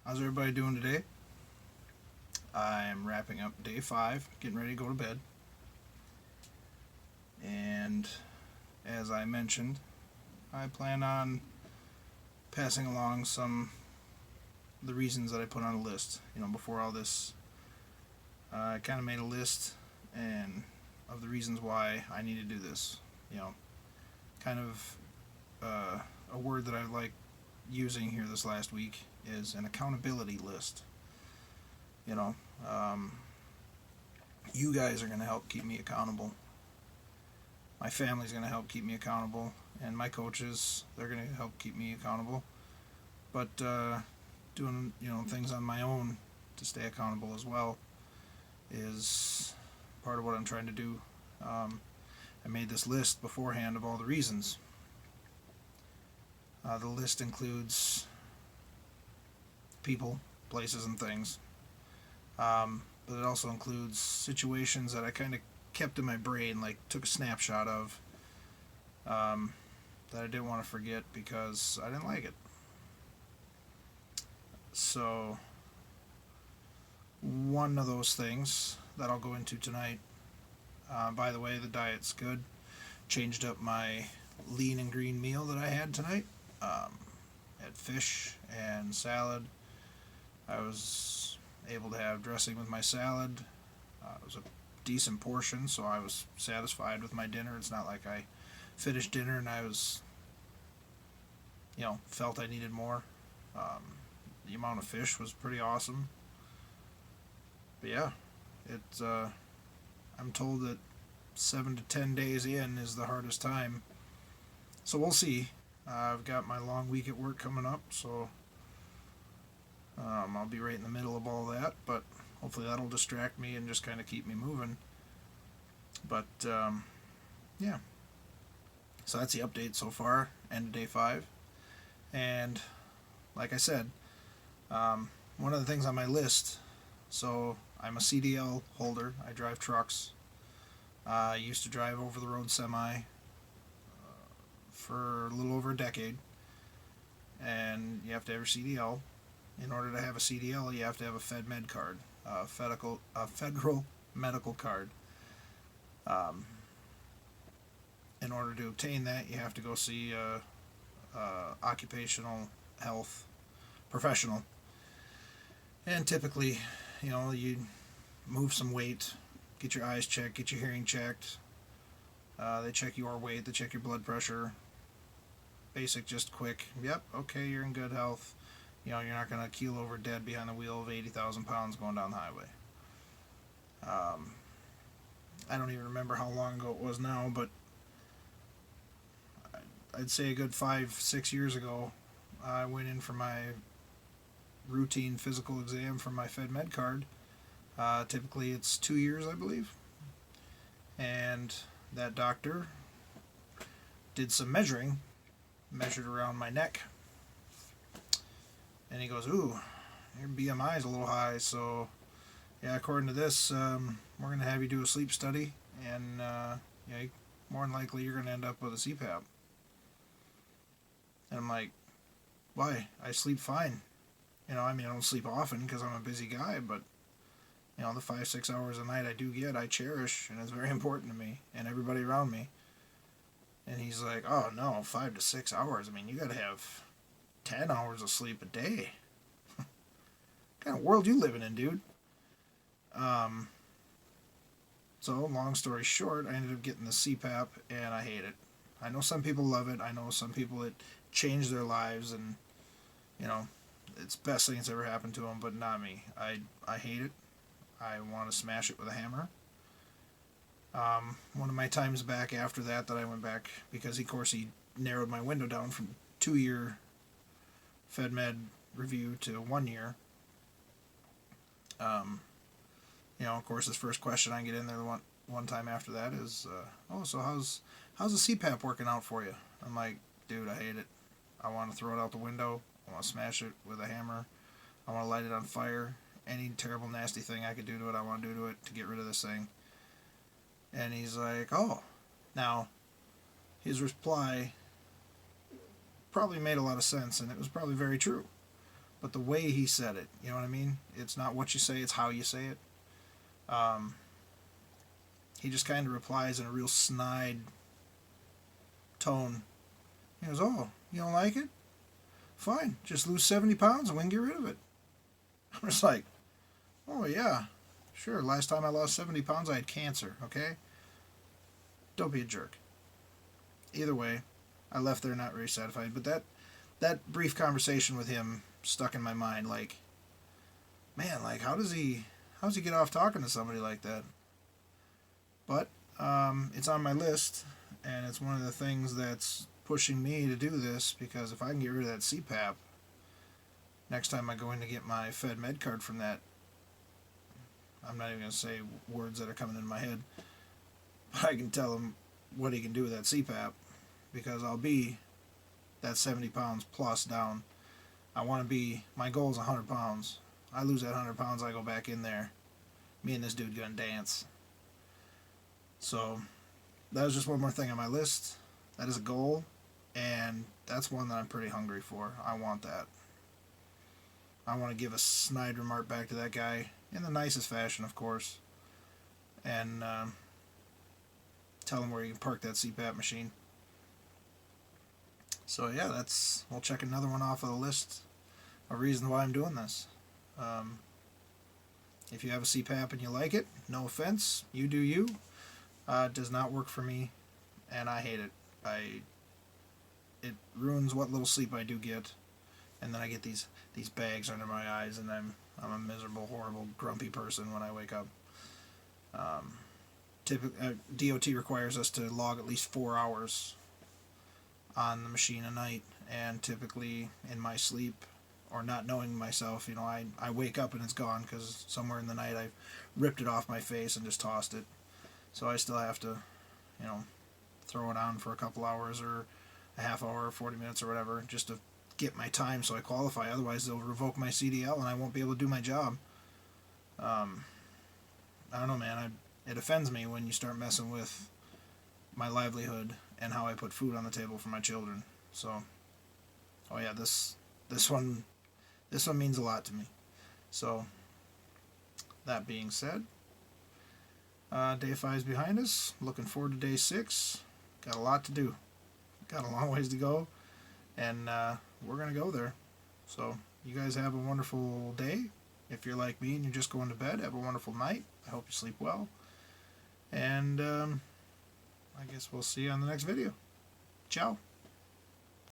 How's everybody doing today? I'm wrapping up day 5, getting ready to go to bed. And as I mentioned, I plan on passing along some of the reasons that I put on a list. Before all this, I kind of made a list and of the reasons why I need to do this. You know, kind of a word that I like using here this last week is an accountability list. You know, um, you guys are going to help keep me accountable. My family's going to help keep me accountable, and my coaches, they're going to help keep me accountable. But doing things on my own to stay accountable as well is part of what I'm trying to do. I made this list beforehand of all the reasons. The list includes people, places, and things. But it also includes situations that I kind of kept in my brain, like took a snapshot of, um, that I didn't want to forget because I didn't like it. So, one of those things that I'll go into tonight, by the way, the diet's good. Changed up my lean and green meal that I had tonight. Had fish and salad. I was able to have dressing with my salad. It was a decent portion, so I was satisfied with my dinner. It's not like I finished dinner and I was, felt I needed more. Um, the amount of fish was pretty awesome. But yeah, it's. I'm told that 7 to 10 days in is the hardest time. So we'll see. I've got my long week at work coming up, so I'll be right in the middle of all that. But hopefully that'll distract me and just kind of keep me moving. But yeah, so that's the update so far. End of day 5, and like I said, one of the things on my list. So I'm a CDL holder. I drive trucks. I used to drive over the road semi for a little over a decade, and you have to have your CDL. In order to have a CDL, you have to have a FedMed card, a federal medical card. Um, in order to obtain that, you have to go see a occupational health professional, and typically, you move some weight, get your eyes checked, get your hearing checked. They check your weight, they check your blood pressure. Basic, just quick. Yep, okay, you're in good health. You're not going to keel over dead behind the wheel of 80,000 pounds going down the highway. Um, I don't even remember how long ago it was now, but I'd say a good 5, 6 years ago, I went in for my routine physical exam for my FedMed card. Typically, it's 2 years, I believe. And that doctor did some measuring, measured around my neck, and he goes, "Ooh, your BMI is a little high, so yeah, according to this, we're going to have you do a sleep study, and more than likely you're going to end up with a CPAP." And I'm like, "Why? I sleep fine. I don't sleep often because I'm a busy guy, but the 5, 6 hours a night I do get, I cherish, and it's very important to me and everybody around me." And he's like, "Oh no, 5 to 6 hours. You got to have 10 hours of sleep a day. What kind of world you living in, dude?" Um, so long story short, I ended up getting the CPAP, and I hate it. I know some people love it. I know some people it changed their lives, and you know, it's the best thing that's ever happened to them. But not me. I hate it. I want to smash it with a hammer. One of my times back after that I went back because of course he narrowed my window down from 2 year FedMed review to 1 year. Um, of course, his first question I get in there the one time after that is, "Oh, so how's the CPAP working out for you?" I'm like, "Dude, I hate it. I want to throw it out the window. I want to smash it with a hammer. I want to light it on fire. Any terrible, nasty thing I could do to it, I want to do to it to get rid of this thing." And he's like, "Oh." Now, his reply probably made a lot of sense, and it was probably very true. but the way he said it, you know what I mean? It's not what you say, it's how you say it. Um, he just kind of replies in a real snide tone. He goes, "Oh, you don't like it? Fine, just lose 70 pounds and we can get rid of it." I'm just like, "Oh, yeah, sure. Last time I lost 70 pounds, I had cancer, okay? Don't be a jerk." Either way, I left there not very satisfied. But that brief conversation with him stuck in my mind. Like, man, like how does he get off talking to somebody like that? But it's on my list, and it's one of the things that's pushing me to do this, because if I can get rid of that CPAP, next time I go in to get my Fed Med card from that, I'm not even going to say words that are coming in my head, but I can tell him what he can do with that CPAP, because I'll be that 70 pounds plus down. I want to be, my goal is 100 pounds. I lose that 100 pounds, I go back in there. Me and this dude gonna dance. So that was just one more thing on my list. That is a goal, and that's one that I'm pretty hungry for. I want that. I want to give a snide remark back to that guy in the nicest fashion, of course, and tell him where he can park that CPAP machine. So yeah, we'll check another one off of the list. A reason why I'm doing this. If you have a CPAP and you like it, no offense, you do you. It does not work for me, and I hate it. It ruins what little sleep I do get, and then I get these bags under my eyes, and I'm a miserable, horrible, grumpy person when I wake up. DOT requires us to log at least 4 hours on the machine a night, and typically in my sleep, or not knowing myself, I wake up and it's gone, because somewhere in the night I've ripped it off my face and just tossed it. So I still have to, throw it on for a couple hours, or a half hour, or 40 minutes, or whatever, just to get my time so I qualify. Otherwise they'll revoke my CDL and I won't be able to do my job. I don't know, man. It offends me when you start messing with my livelihood and how I put food on the table for my children. So, oh yeah, this one means a lot to me. So, that being said, day 5 is behind us. Looking forward to day 6. Got a lot to do. Got a long ways to go, and we're gonna go there. So, you guys have a wonderful day. If you're like me and you're just going to bed, have a wonderful night. I hope you sleep well. And I guess we'll see you on the next video. Ciao.